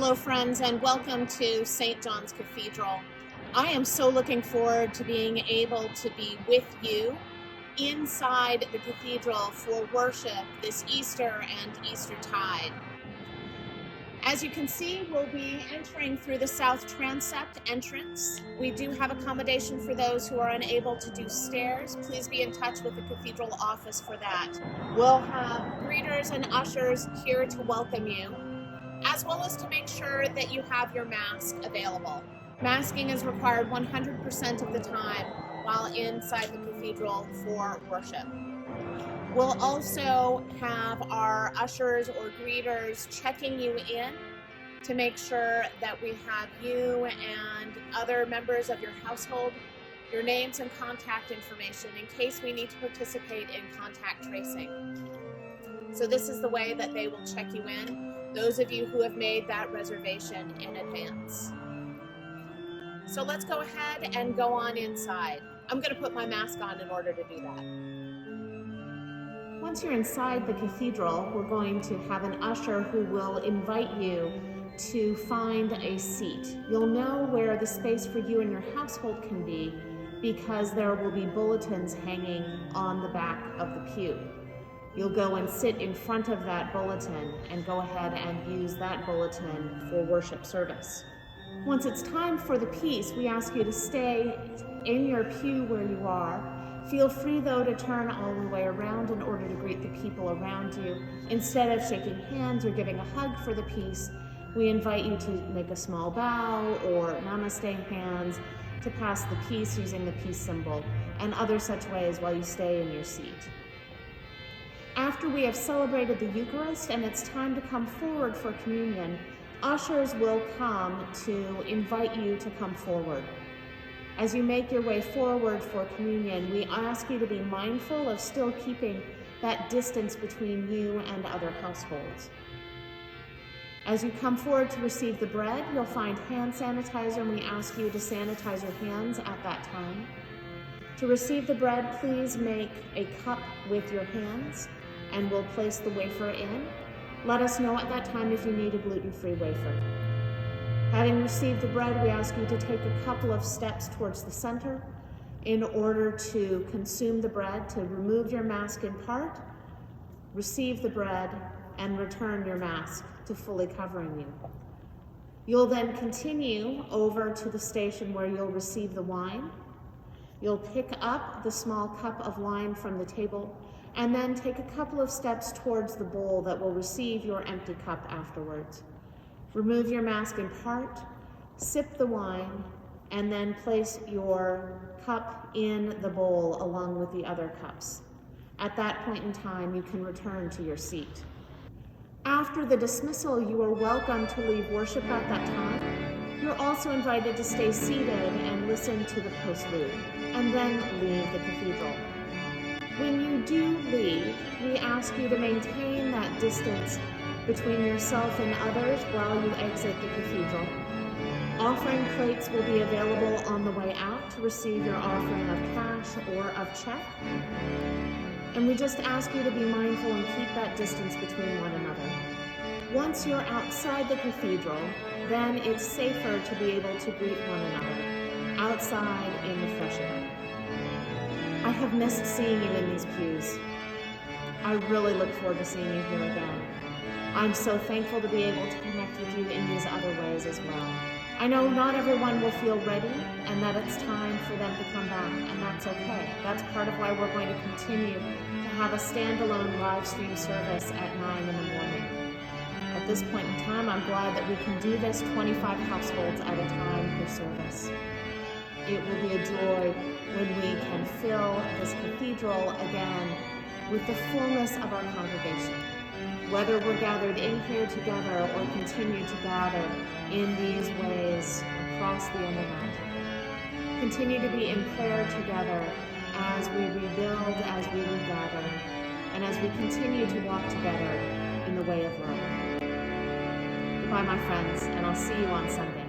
Hello friends, and welcome to St. John's Cathedral. I am so looking forward to being able to be with you inside the cathedral for worship this Easter and Eastertide. As you can see, we'll be entering through the south transept entrance. We do have accommodation for those who are unable to do stairs. Please be in touch with the cathedral office for that. We'll have greeters and ushers here to welcome you, as well as to make sure that you have your mask available. Masking is required 100% of the time while inside the cathedral for worship. We'll also have our ushers or greeters checking you in to make sure that we have you and other members of your household, your names and contact information in case we need to participate in contact tracing. So this is the way that they will check you in, those of you who have made that reservation in advance. So let's go ahead and go on inside. I'm going to put my mask on in order to do that. Once you're inside the cathedral, we're going to have an usher who will invite you to find a seat. You'll know where the space for you and your household can be because there will be bulletins hanging on the back of the pew. You'll go and sit in front of that bulletin and go ahead and use that bulletin for worship service. Once it's time for the peace, we ask you to stay in your pew where you are. Feel free, though, to turn all the way around in order to greet the people around you. Instead of shaking hands or giving a hug for the peace, we invite you to make a small bow or namaste hands to pass the peace using the peace symbol and other such ways while you stay in your seat. After we have celebrated the Eucharist and it's time to come forward for communion, ushers will come to invite you to come forward. As you make your way forward for communion, we ask you to be mindful of still keeping that distance between you and other households. As you come forward to receive the bread, you'll find hand sanitizer, and we ask you to sanitize your hands at that time. To receive the bread, please make a cup with your hands, and we'll place the wafer in. Let us know at that time if you need a gluten-free wafer. Having received the bread, we ask you to take a couple of steps towards the center in order to consume the bread, to remove your mask in part, receive the bread, and return your mask to fully covering you. You'll then continue over to the station where you'll receive the wine. You'll pick up the small cup of wine from the table and then take a couple of steps towards the bowl that will receive your empty cup afterwards. Remove your mask in part, sip the wine, and then place your cup in the bowl along with the other cups. At that point in time, you can return to your seat. After the dismissal, you are welcome to leave worship at that time. You're also invited to stay seated and listen to the postlude, and then leave the cathedral. When you do leave, we ask you to maintain that distance between yourself and others while you exit the cathedral. Offering plates will be available on the way out to receive your offering of cash or of check. And we just ask you to be mindful and keep that distance between one another. Once you're outside the cathedral, then it's safer to be able to greet one another outside in the fresh air. I have missed seeing you in these pews. I really look forward to seeing you here again. I'm so thankful to be able to connect with you in these other ways as well. I know not everyone will feel ready and that it's time for them to come back, and that's okay. That's part of why we're going to continue to have a standalone live stream service at 9 in the morning. At this point in time, I'm glad that we can do this 25 households at a time per service. It will be a joy when we can fill this cathedral again with the fullness of our congregation. Whether we're gathered in here together or continue to gather in these ways across the internet. Continue to be in prayer together as we rebuild, as we regather, and as we continue to walk together in the way of love. Goodbye, my friends, and I'll see you on Sunday.